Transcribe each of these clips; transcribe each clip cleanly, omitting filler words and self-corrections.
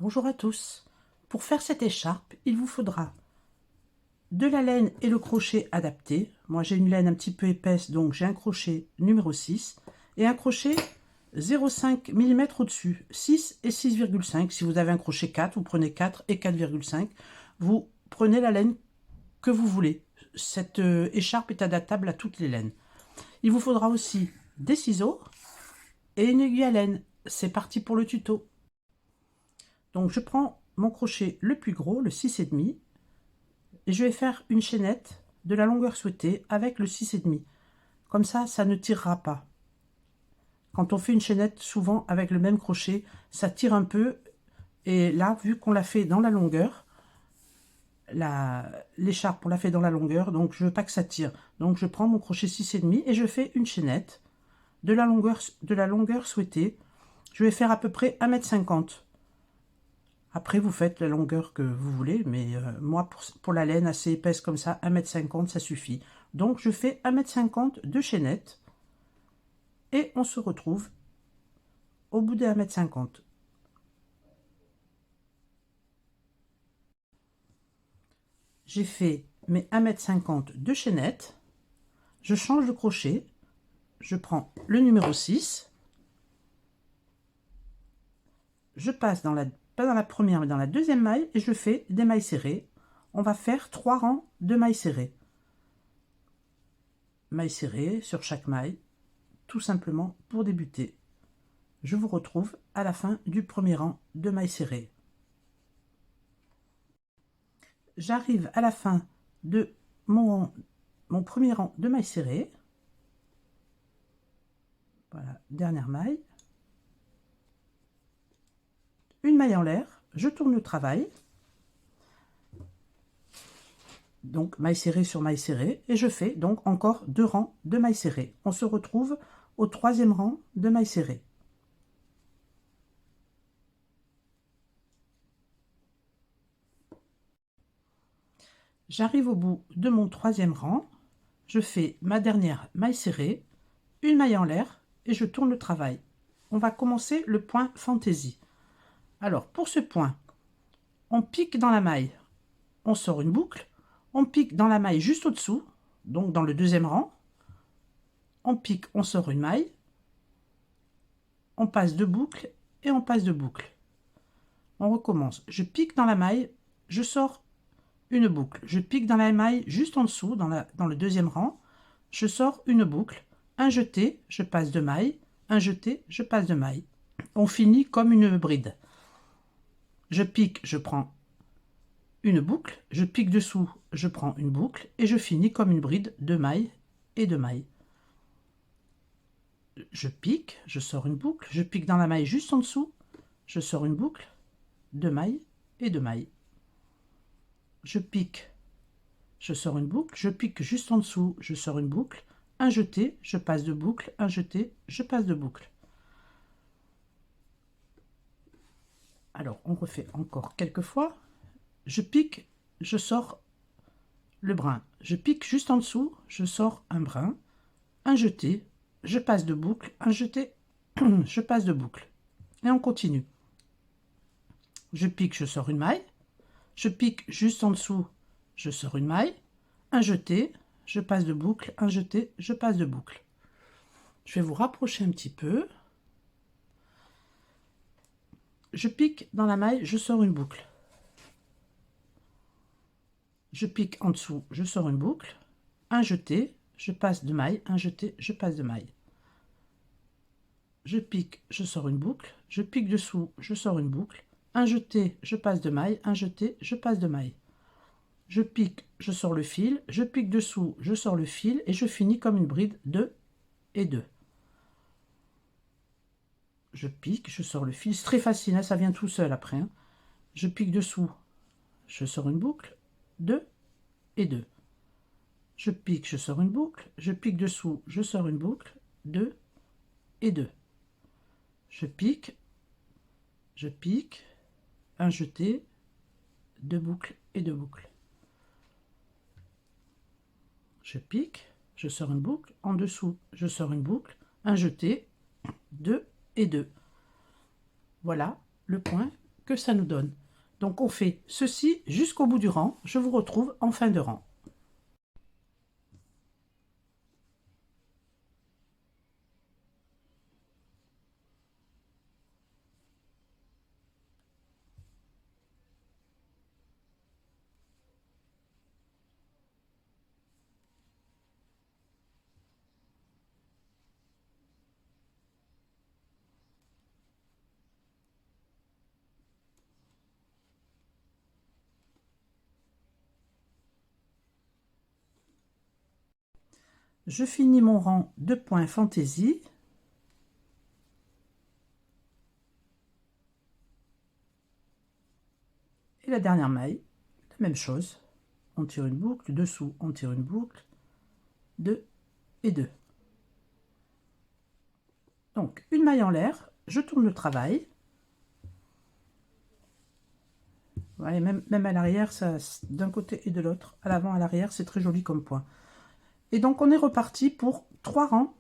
Bonjour à tous. Pour faire cette écharpe, il vous faudra de la laine et le crochet adapté. Moi j'ai une laine un petit peu épaisse, donc j'ai un crochet numéro 6 et un crochet 0,5 mm au-dessus, 6 et 6,5. Si vous avez un crochet 4, vous prenez 4 et 4,5. Vous prenez la laine que vous voulez. Cette écharpe est adaptable à toutes les laines. Il vous faudra aussi des ciseaux et une aiguille à laine. C'est parti pour le tuto. Donc je prends mon crochet le plus gros, le 6,5, et je vais faire une chaînette de la longueur souhaitée avec le 6,5. Comme ça, ça ne tirera pas. Quand on fait une chaînette, souvent avec le même crochet, ça tire un peu. Et là, vu qu'on l'a fait dans la longueur, l'écharpe, on l'a fait dans la longueur, donc je veux pas que ça tire. Donc je prends mon crochet 6,5 et je fais une chaînette de la longueur souhaitée. Je vais faire à peu près 1,50 m. Après, vous faites la longueur que vous voulez, mais moi, pour la laine assez épaisse comme ça, 1,50 m, ça suffit. Donc, je fais 1,50 m de chaînette et on se retrouve au bout des 1,50 m. J'ai fait mes 1,50 m de chaînette. Je change de crochet. Je prends le numéro 6. Je passe pas dans la première, mais dans la deuxième maille et je fais des mailles serrées. On va faire 3 rangs de mailles serrées. Mailles serrées sur chaque maille, tout simplement pour débuter. Je vous retrouve à la fin du premier rang de mailles serrées. J'arrive à la fin de mon premier rang de mailles serrées. Voilà, dernière maille. Une maille en l'air, je tourne le travail. Donc maille serrée sur maille serrée et je fais donc encore 2 rangs de mailles serrées. On se retrouve au troisième rang de mailles serrées. J'arrive au bout de mon troisième rang, je fais ma dernière maille serrée, une maille en l'air et je tourne le travail. On va commencer le point fantaisie. Alors pour ce point, on pique dans la maille, on sort une boucle, on pique dans la maille juste au-dessous, donc dans le deuxième rang, on pique, on sort une maille, on passe 2 boucles et on passe 2 boucles. On recommence, je pique dans la maille, je sors une boucle, je pique dans la maille juste en dessous, dans le deuxième rang, je sors une boucle, un jeté, je passe 2 mailles, un jeté, je passe 2 mailles. On finit comme une bride. Je pique, je prends une boucle, je pique dessous, je prends une boucle et je finis comme une bride, 2 mailles et 2 mailles. Je pique, je sors une boucle, je pique dans la maille juste en dessous, je sors une boucle, 2 mailles et 2 mailles. Je pique, je sors une boucle, je pique juste en dessous, je sors une boucle, un jeté, je passe 2 boucles, un jeté, je passe 2 boucles. Alors on refait encore quelques fois. Je pique, je sors le brin. Je pique juste en dessous, je sors un brin, un jeté, je passe 2 boucles, un jeté, je passe 2 boucles. Et on continue. Je pique, je sors une maille. Je pique juste en dessous, je sors une maille, un jeté, je passe 2 boucles, un jeté, je passe 2 boucles. Je vais vous rapprocher un petit peu. Je pique dans la maille, je sors une boucle. Je pique en dessous, je sors une boucle, un jeté, je passe 2 mailles, un jeté, je passe 2 mailles. Je pique, je sors une boucle, je pique dessous, je sors une boucle, un jeté, je passe 2 mailles, un jeté, je passe 2 mailles. Je pique, je sors le fil, je pique dessous, je sors le fil et je finis comme une bride, 2 et 2. Je pique, je sors le fil, c'est très facile, hein, ça vient tout seul après. Hein. Je pique dessous, je sors une boucle, 2 et 2. Je pique, je sors une boucle, je pique dessous, je sors une boucle, 2 et 2. Je pique, un jeté, 2 boucles et 2 boucles. Je pique, je sors une boucle, en dessous, je sors une boucle, un jeté, 2 et 2. Voilà le point que ça nous donne. Donc on fait ceci jusqu'au bout du rang. Je vous retrouve en fin de rang. Je finis mon rang de points fantaisie. Et la dernière maille, la même chose. On tire une boucle, dessous on tire une boucle, 2 et 2. Donc une maille en l'air, je tourne le travail. Vous voyez, même à l'arrière, d'un côté et de l'autre, à l'avant, à l'arrière, c'est très joli comme point. Et donc on est reparti pour 3 rangs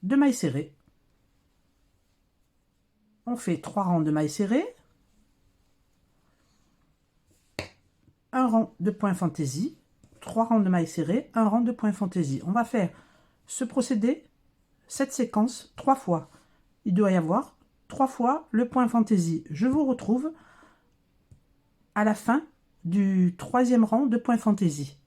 de mailles serrées. On fait 3 rangs de mailles serrées, un rang de points fantaisie, 3 rangs de mailles serrées, un rang de points fantaisie. On va faire ce procédé, cette séquence, 3 fois. Il doit y avoir 3 fois le point fantaisie. Je vous retrouve à la fin du 3e rang de points fantaisie.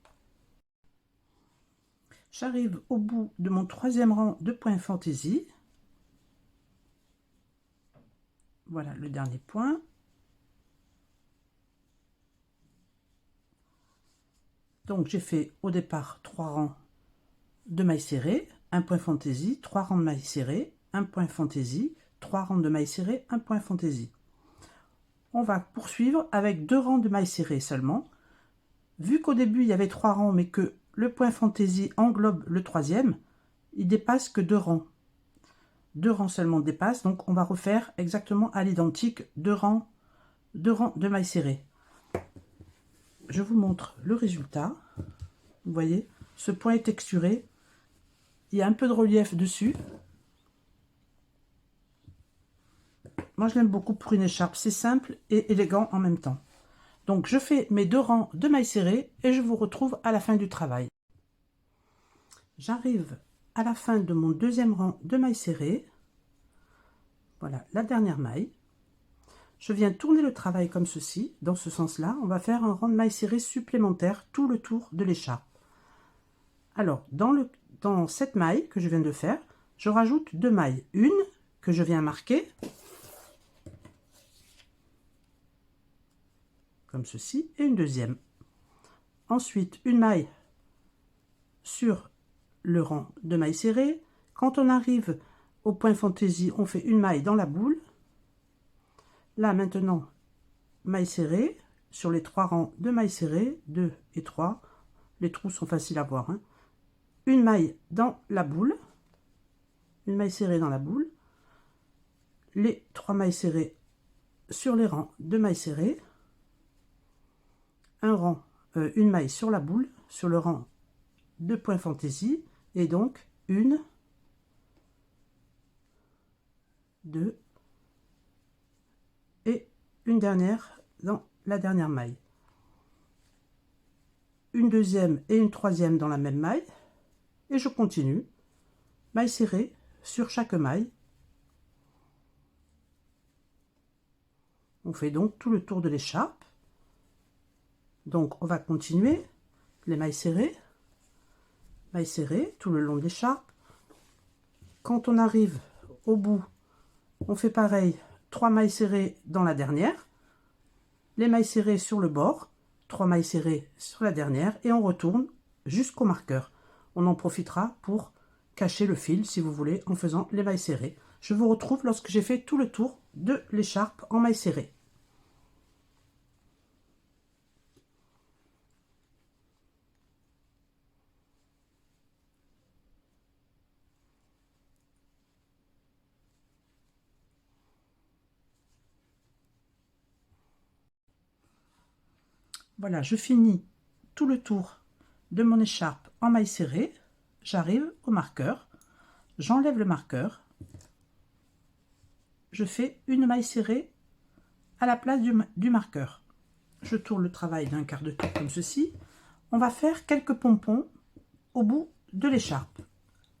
J'arrive au bout de mon 3e rang de points fantaisie. Voilà le dernier point. Donc j'ai fait au départ 3 rangs de mailles serrées, un point fantaisie, 3 rangs de mailles serrées, un point fantaisie, 3 rangs de mailles serrées, un point fantaisie. On va poursuivre avec 2 rangs de mailles serrées seulement. Vu qu'au début il y avait 3 rangs mais que le point fantaisie englobe le 3e, il dépasse que 2 rangs. 2 rangs seulement dépassent, donc on va refaire exactement à l'identique 2 rangs de mailles serrées. Je vous montre le résultat. Vous voyez, ce point est texturé. Il y a un peu de relief dessus. Moi, je l'aime beaucoup pour une écharpe. C'est simple et élégant en même temps. Donc, je fais mes 2 rangs de mailles serrées et je vous retrouve à la fin du travail. J'arrive à la fin de mon 2e rang de mailles serrées. Voilà, la dernière maille. Je viens tourner le travail comme ceci, dans ce sens-là. On va faire un rang de mailles serrées supplémentaire tout le tour de l'écharpe. Alors, dans cette maille que je viens de faire, je rajoute 2 mailles. Une que je viens marquer, comme ceci, et une deuxième. Ensuite, une maille sur le rang de mailles serrées. Quand on arrive au point fantaisie, on fait une maille dans la boule. Là, maintenant, maille serrée sur les 3 rangs de mailles serrées, 2 et 3. Les trous sont faciles à voir. Hein. Une maille dans la boule, une maille serrée dans la boule, les 3 mailles serrées sur les rangs de mailles serrées, une maille sur la boule, sur le rang de points fantaisie, et donc une, 2 et une dernière dans la dernière maille. Une deuxième et une troisième dans la même maille, et je continue, maille serrée sur chaque maille. On fait donc tout le tour de l'écharpe. Donc on va continuer les mailles serrées tout le long de l'écharpe. Quand on arrive au bout, on fait pareil, 3 mailles serrées dans la dernière, les mailles serrées sur le bord, 3 mailles serrées sur la dernière, et on retourne jusqu'au marqueur. On en profitera pour cacher le fil, si vous voulez, en faisant les mailles serrées. Je vous retrouve lorsque j'ai fait tout le tour de l'écharpe en mailles serrées. Voilà, je finis tout le tour de mon écharpe en mailles serrées. J'arrive au marqueur, j'enlève le marqueur, je fais une maille serrée à la place du marqueur. Je tourne le travail d'un quart de tour comme ceci. On va faire quelques pompons au bout de l'écharpe.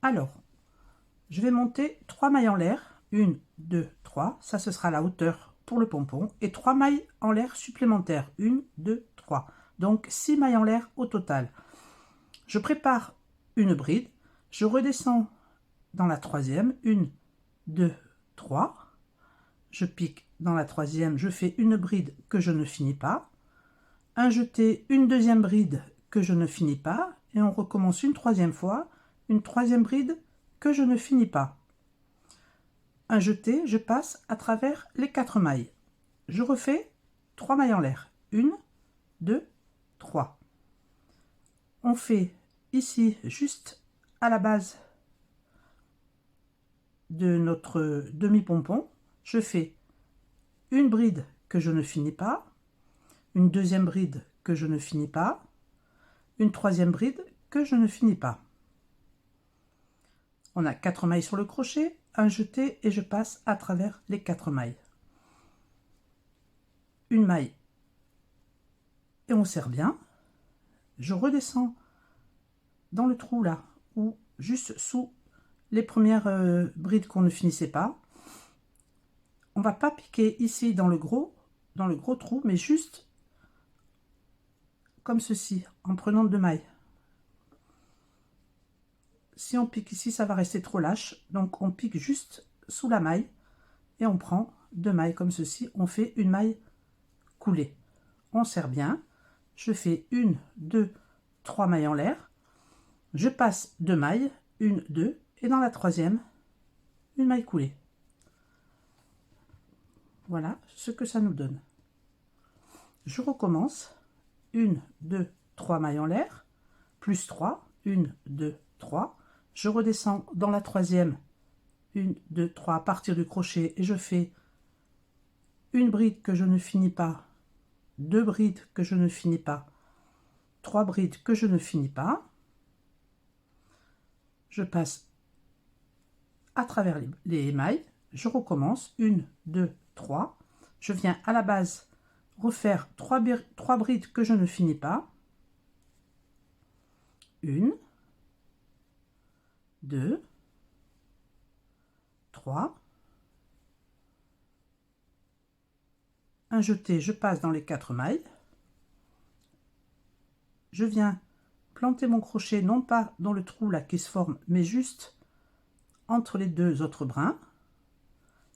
Alors, je vais monter 3 mailles en l'air. 1, 2, 3. Ça, ce sera la hauteur pour le pompon. Et 3 mailles en l'air supplémentaires. 1, 2, 3. Donc, 6 mailles en l'air au total. Je prépare une bride. Je redescends dans la troisième. 1, 2, 3. Je pique dans la troisième. Je fais une bride que je ne finis pas. Un jeté, une deuxième bride que je ne finis pas. Et on recommence une troisième fois. Une troisième bride que je ne finis pas. Un jeté, je passe à travers les 4 mailles. Je refais 3 mailles en l'air. 1, 2, 3. On fait ici, juste à la base de notre demi-pompon, je fais une bride que je ne finis pas, une deuxième bride que je ne finis pas, une troisième bride que je ne finis pas. On a 4 mailles sur le crochet, un jeté et je passe à travers les 4 mailles. Une maille et on serre bien. Je redescends dans le trou là, ou juste sous les premières brides qu'on ne finissait pas. On va pas piquer ici dans le gros trou, mais juste comme ceci, en prenant 2 mailles. Si on pique ici, ça va rester trop lâche, donc on pique juste sous la maille et on prend 2 mailles comme ceci. On fait une maille coulée. On serre bien. Je fais 1, 2, 3 mailles en l'air. Je passe 2 mailles, 1, 2, et dans la troisième, une maille coulée. Voilà ce que ça nous donne. Je recommence. 1, 2, 3 mailles en l'air, plus 3, 1, 2, 3. Je redescends dans la troisième, 1, 2, 3 à partir du crochet et je fais une bride que je ne finis pas, 2 brides que je ne finis pas, 3 brides que je ne finis pas. Je passe à travers les mailles, je recommence, 1, 2, 3. Je viens à la base refaire 3 brides que je ne finis pas. 1, 2, 3. Un jeté, je passe dans les 4 mailles. Je viens planter mon crochet, non pas dans le trou là qui se forme, mais juste entre les 2 autres brins.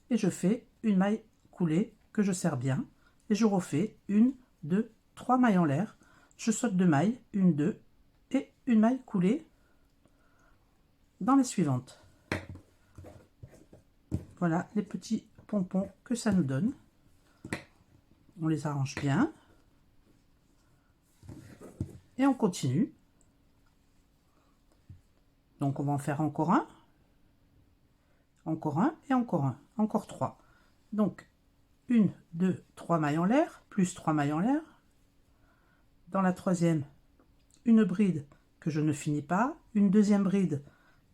Et je fais une maille coulée que je serre bien. Et je refais 1, 2, 3 mailles en l'air. Je saute 2 mailles, 1, 2, et une maille coulée dans les suivantes. Voilà les petits pompons que ça nous donne. On les arrange bien. Et on continue. Donc on va en faire encore un et encore un, encore 3. Donc 1, 2, 3 mailles en l'air, plus 3 mailles en l'air. Dans la troisième, une bride que je ne finis pas, une deuxième bride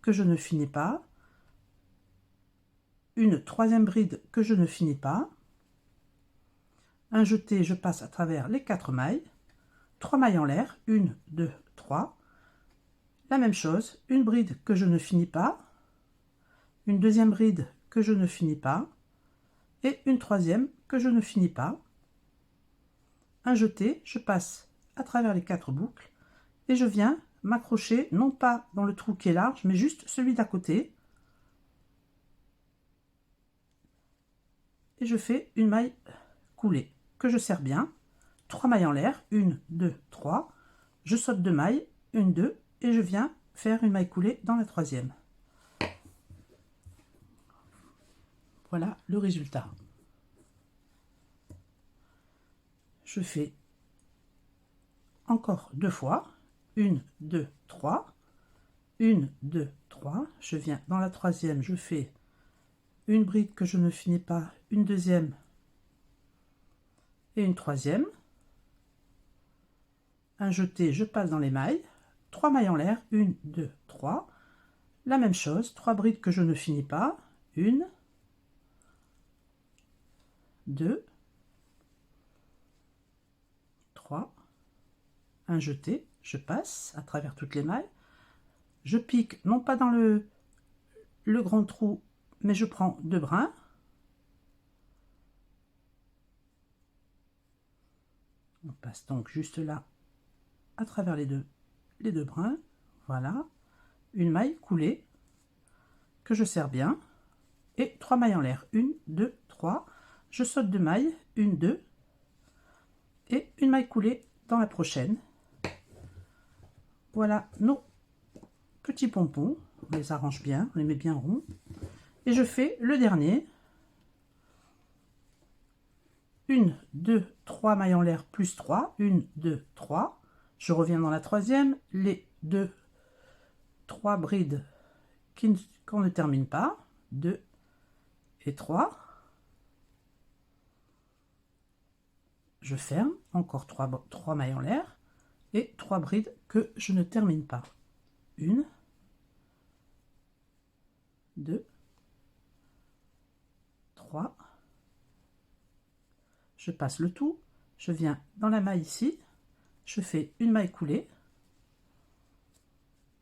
que je ne finis pas, une troisième bride que je ne finis pas, un jeté, je passe à travers les 4 mailles, 3 mailles en l'air, 1, 2, 3, la même chose, une bride que je ne finis pas, une deuxième bride que je ne finis pas, et une troisième que je ne finis pas. Un jeté, je passe à travers les 4 boucles et je viens m'accrocher non pas dans le trou qui est large, mais juste celui d'à côté. Et je fais une maille coulée que je serre bien. 3 mailles en l'air, 1, 2, 3. Je saute 2 mailles, 1, 2, et je viens faire une maille coulée dans la troisième. Voilà le résultat. Je fais encore 2 fois, 1, 2, 3, 1, 2, 3, je viens dans la troisième, je fais une bride que je ne finis pas, une deuxième et une troisième, un jeté, je passe dans les mailles, 3 mailles en l'air, 1, 2, 3, la même chose, 3 brides que je ne finis pas, 1, 2, 3, un jeté, je passe à travers toutes les mailles, je pique non pas dans le grand trou, mais je prends 2 brins, on passe donc juste là à travers les deux brins, voilà, une maille coulée que je serre bien et 3 mailles en l'air, 1, 2, 3, je saute 2 mailles, 1, 2 et une maille coulée dans la prochaine. Voilà nos petits pompons, on les arrange bien, on les met bien ronds et je fais le dernier, 1, 2, 3 mailles en l'air plus 3, 1, 2, 3, je reviens dans la troisième, les 2, 3 brides qu'on ne termine pas, 2 et 3, je ferme, encore 3 mailles en l'air, et 3 brides que je ne termine pas, 1, 2, 3, je passe le tout, je viens dans la maille ici, je fais une maille coulée,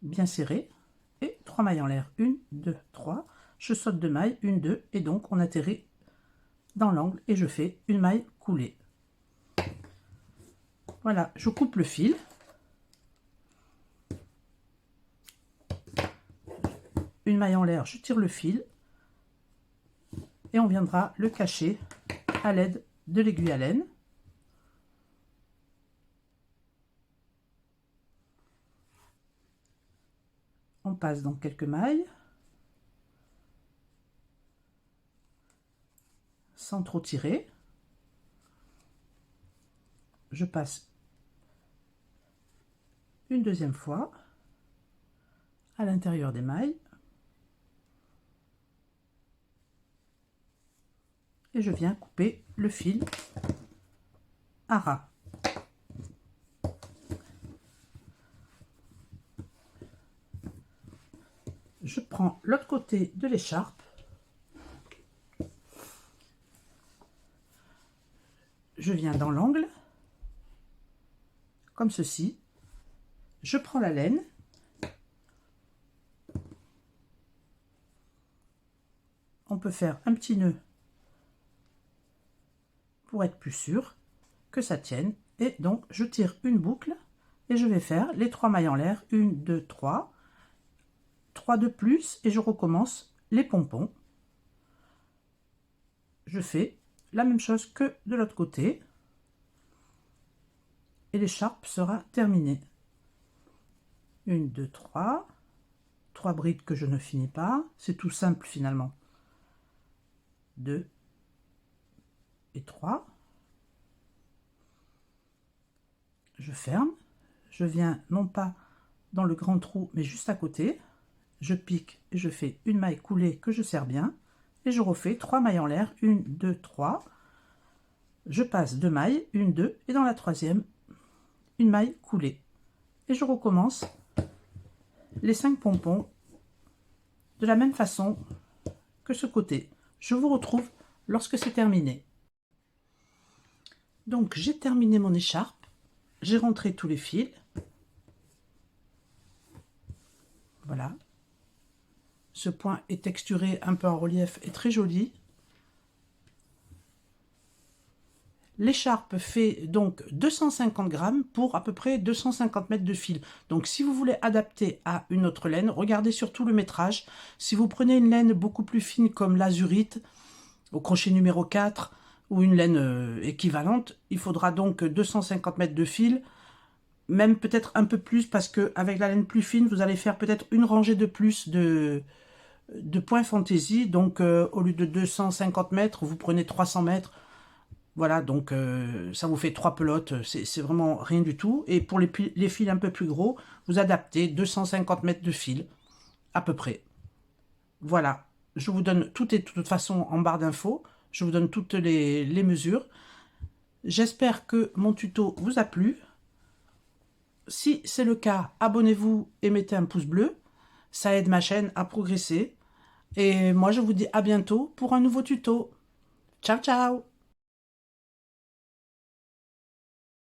bien serrée, et 3 mailles en l'air, 1, 2, 3, je saute 2 mailles, 1, 2, et donc on atterrit dans l'angle et je fais une maille coulée. Voilà, je coupe le fil. Une maille en l'air, je tire le fil et on viendra le cacher à l'aide de l'aiguille à laine. On passe donc quelques mailles sans trop tirer. Je passe une deuxième fois à l'intérieur des mailles et je viens couper le fil à ras. Je prends l'autre côté de l'écharpe, je viens dans l'angle comme ceci, je prends la laine, on peut faire un petit nœud pour être plus sûr que ça tienne, et donc je tire une boucle et je vais faire les 3 mailles en l'air, 1, 2, 3, 3 de plus et je recommence les pompons. Je fais la même chose que de l'autre côté et l'écharpe sera terminée. 1, 2, 3, 3 brides que je ne finis pas, c'est tout simple finalement. 2 et 3, je ferme, je viens non pas dans le grand trou mais juste à côté, je pique et je fais une maille coulée que je serre bien et je refais 3 mailles en l'air, 1, 2, 3, je passe 2 mailles, 1, 2 et dans la troisième une maille coulée et je recommence les 5 pompons de la même façon que ce côté. Je vous retrouve lorsque c'est terminé. Donc j'ai terminé mon écharpe, j'ai rentré tous les fils, voilà, ce point est texturé un peu en relief et très joli. L'écharpe fait donc 250 grammes pour à peu près 250 mètres de fil. Donc si vous voulez adapter à une autre laine, regardez surtout le métrage. Si vous prenez une laine beaucoup plus fine comme l'azurite, au crochet numéro 4, ou une laine équivalente, il faudra donc 250 mètres de fil, même peut-être un peu plus, parce que avec la laine plus fine, vous allez faire peut-être une rangée de plus de points fantaisie. Donc au lieu de 250 mètres, vous prenez 300 mètres. Voilà, donc ça vous fait 3 pelotes, c'est vraiment rien du tout. Et pour les fils un peu plus gros, vous adaptez 250 mètres de fil, à peu près. Voilà, je vous donne, tout est de toute façon en barre d'infos, je vous donne toutes les mesures. J'espère que mon tuto vous a plu. Si c'est le cas, abonnez-vous et mettez un pouce bleu, ça aide ma chaîne à progresser. Et moi je vous dis à bientôt pour un nouveau tuto. Ciao ciao!